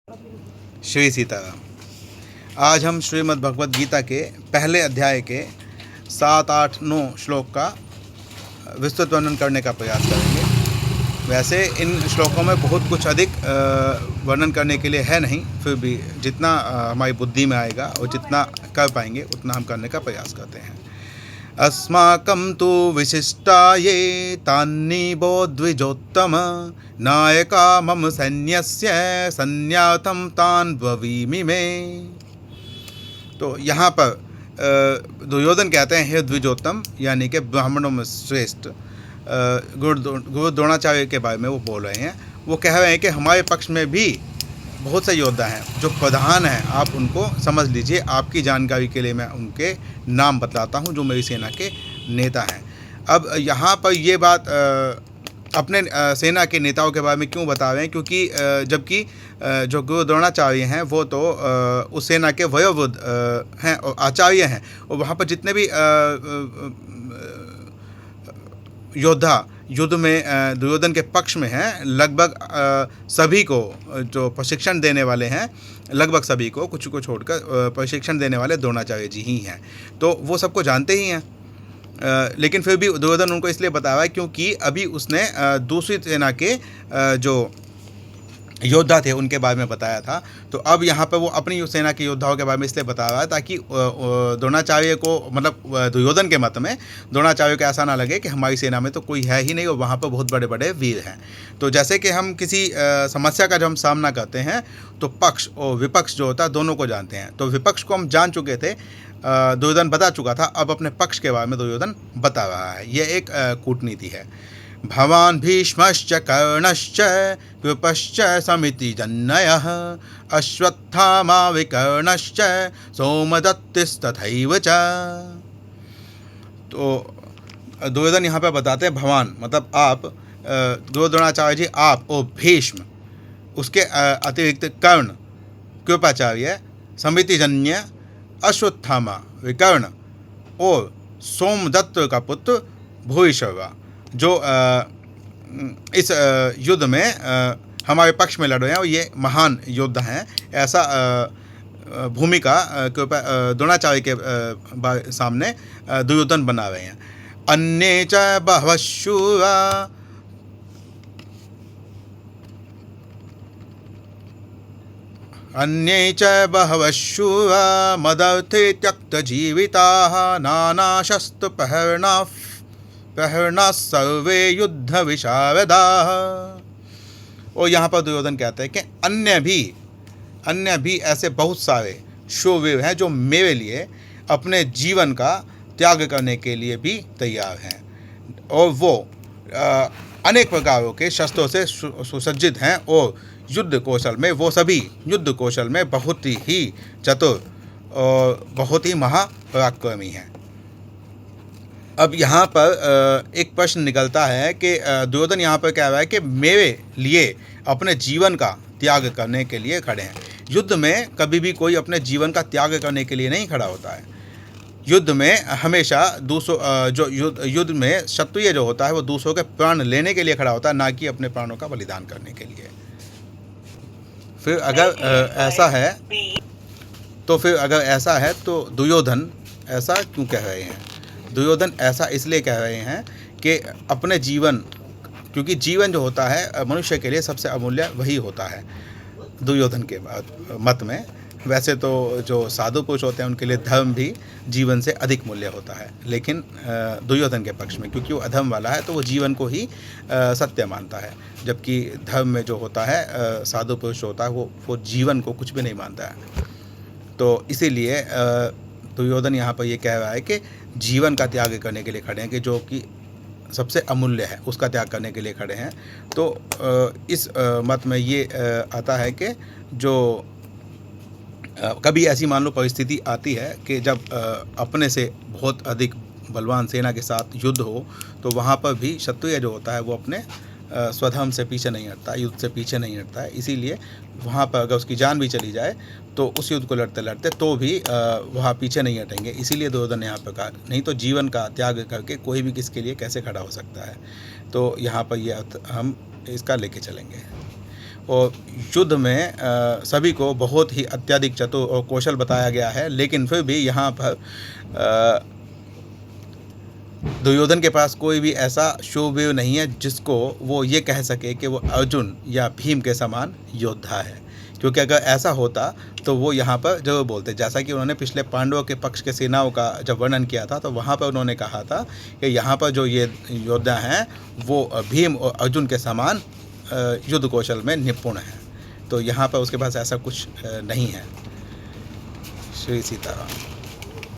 श्री सीताराम। आज हम श्रीमद् भगवद गीता के पहले अध्याय के 7, 8, 9 श्लोक का विस्तृत वर्णन करने का प्रयास करेंगे। वैसे इन श्लोकों में बहुत कुछ अधिक वर्णन करने के लिए है नहीं, फिर भी जितना हमारी बुद्धि में आएगा और जितना कर पाएंगे उतना हम करने का प्रयास करते हैं। अस्माकं तु विशिष्टा ये तान्निबो द्विजोत्तम नायका मम सैन्यस्य सन्यातं तान् ब्रवीमि मे। तो यहाँ पर दुर्योधन कहते हैं, हे द्विजोत्तम, यानी कि ब्राह्मणों में श्रेष्ठ गुरु द्रोणाचार्य के बारे में वो बोल रहे हैं। वो कह रहे हैं कि हमारे पक्ष में भी बहुत से योद्धा हैं जो प्रधान हैं, आप उनको समझ लीजिए। आपकी जानकारी के लिए मैं उनके नाम बतलाता हूं जो मेरी सेना के नेता हैं। अब यहाँ पर ये बात अपने सेना के नेताओं के बारे में क्यों बता रहे हैं? क्योंकि जबकि जो गुरु द्रोणाचार्य हैं वो तो उस सेना के वयोवृद्ध हैं और आचार्य हैं, और वहाँ पर जितने भी योद्धा युद्ध में दुर्योधन के पक्ष में हैं, लगभग सभी को जो प्रशिक्षण देने वाले हैं, लगभग सभी को, कुछ को छोड़कर प्रशिक्षण देने वाले द्रोणाचार्य जी ही हैं। तो वो सबको जानते ही हैं, लेकिन फिर भी दुर्योधन उनको इसलिए बता रहा है क्योंकि अभी उसने दूसरी सेना के जो योद्धा थे उनके बारे में बताया था। तो अब यहाँ पर वो अपनी सेना के योद्धाओं के बारे में इसलिए बता रहा है ताकि द्रोणाचार्य को, मतलब दुर्योधन के मत में द्रोणाचार्य को ऐसा ना लगे कि हमारी सेना में तो कोई है ही नहीं और वहाँ पर बहुत बड़े बड़े वीर हैं। तो जैसे कि हम किसी समस्या का जब हम सामना करते हैं तो पक्ष और विपक्ष जो होता है दोनों को जानते हैं। तो विपक्ष को हम जान चुके थे, दुर्योधन बता चुका था, अब अपने पक्ष के बारे में दुर्योधन बता रहा है। ये एक कूटनीति है। भवान् भीष्मश्च कर्णश्च कृपश्च समिति जन्नयः अश्वत्थामा विकर्णश्च सोमदत्तिस्तथैव च। तो दुर्योधन यहाँ पर बताते हैं भवान मतलब आप, द्रोणाचार्य जी आप, और भीष्म, उसके अतिरिक्त कर्ण, कृपाचार्य, समितिजन्य, अश्वत्थामा, विकर्ण और सोमदत्त का पुत्र भूरिश्रवा, जो इस युद्ध में हमारे पक्ष में लड़ रहे हैं और ये महान योद्धा हैं, ऐसा भूमिका द्रोणाचार्य के सामने दुर्योधन बना रहे हैं। अन्ये च बहवः शूरा, अन्ये च बहवः शूरा मदर्थे त्यक्तजीविताः नानाशस्त्रप्रहरणाः सर्वे युद्ध विशारदाः। और यहाँ पर दुर्योधन कहते हैं कि अन्य भी ऐसे बहुत सारे शूरवीर हैं जो मेरे लिए अपने जीवन का त्याग करने के लिए भी तैयार हैं, और वो अनेक प्रकारों के शस्त्रों से सुसज्जित हैं और युद्ध कौशल में, वो सभी युद्ध कौशल में बहुत ही चतुर और बहुत ही महापराक्रमी हैं। अब यहाँ पर एक प्रश्न निकलता है कि दुर्योधन यहाँ पर कह रहा है कि मेरे लिए अपने जीवन का त्याग करने के लिए खड़े हैं। युद्ध में कभी भी कोई अपने जीवन का त्याग करने के लिए नहीं खड़ा होता है। युद्ध में हमेशा युद्ध में क्षत्रिय जो होता है वो दूसरों के प्राण लेने के लिए खड़ा होता है, ना कि अपने प्राणों का बलिदान करने के लिए। फिर अगर ऐसा है तो दुर्योधन ऐसा क्यों कह रहे हैं? दुर्योधन ऐसा इसलिए कह रहे हैं कि अपने जीवन, क्योंकि जीवन जो होता है मनुष्य के लिए सबसे अमूल्य वही होता है दुर्योधन के मत में। वैसे तो जो साधु पुरुष होते हैं उनके लिए धर्म भी जीवन से अधिक मूल्य होता है, लेकिन दुर्योधन के पक्ष में क्योंकि वो अधर्म वाला है तो वो जीवन को ही सत्य मानता है, जबकि धर्म में जो होता है साधु पुरुष होता है वो जीवन को कुछ भी नहीं मानता है। तो इसीलिए दुर्योधन यहाँ पर ये कह रहा है कि जीवन का त्याग करने के लिए खड़े हैं, कि जो कि सबसे अमूल्य है उसका त्याग करने के लिए खड़े हैं। तो इस मत में ये आता है कि जो कभी ऐसी मान लो परिस्थिति आती है कि जब अपने से बहुत अधिक बलवान सेना के साथ युद्ध हो, तो वहाँ पर भी क्षत्रिय जो होता है वो अपने स्वधर्म से पीछे नहीं हटता, युद्ध से पीछे नहीं हटता है। इसीलिए वहाँ पर अगर उसकी जान भी चली जाए तो उस युद्ध को लड़ते लड़ते तो भी वहाँ पीछे नहीं हटेंगे। इसीलिए दुर्योधन ने यहाँ पर कहा, नहीं तो जीवन का त्याग करके कोई भी किसके लिए कैसे खड़ा हो सकता है। तो यहाँ पर ये हम इसका लेके चलेंगे। और युद्ध में सभी को बहुत ही अत्यधिक चतुर और कौशल बताया गया है, लेकिन फिर भी यहाँ पर दुर्योधन के पास कोई भी ऐसा शूरवीर नहीं है जिसको वो ये कह सके कि वो अर्जुन या भीम के समान योद्धा है। क्योंकि अगर ऐसा होता तो वो यहाँ पर जरूर बोलते, जैसा कि उन्होंने पिछले पांडवों के पक्ष के सेनाओं का जब वर्णन किया था तो वहाँ पर उन्होंने कहा था कि यहाँ पर जो ये योद्धा हैं वो भीम और अर्जुन के समान युद्ध कौशल में निपुण हैं। तो यहाँ पर उसके पास ऐसा कुछ नहीं है। श्री सीताराम।